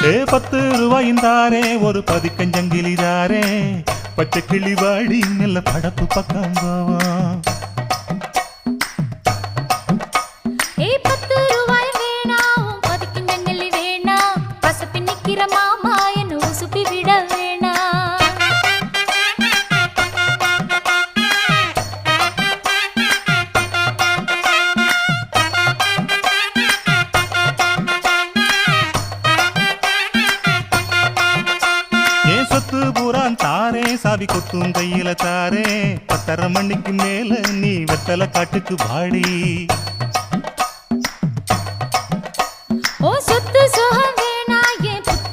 ₹10 தாரே ஒரு பதிக்கஞ்சங்கிலி தாரே பச்சை கிளி வாடி நல்ல படப்பு பக்கம் போவோம். ₹10 வேணாம் பதிக்கஞ்சங்கிலி வேணாம் பசப்பி நிக்கிற மாமா என்ன உசுப்பி விட வேணாம். சொத்து பூரான் தாரே சாவி கொத்தும் கையில தாரே 10:30 மணிக்கு மேல நீ வெத்தலை காட்டுக்கு பாடி.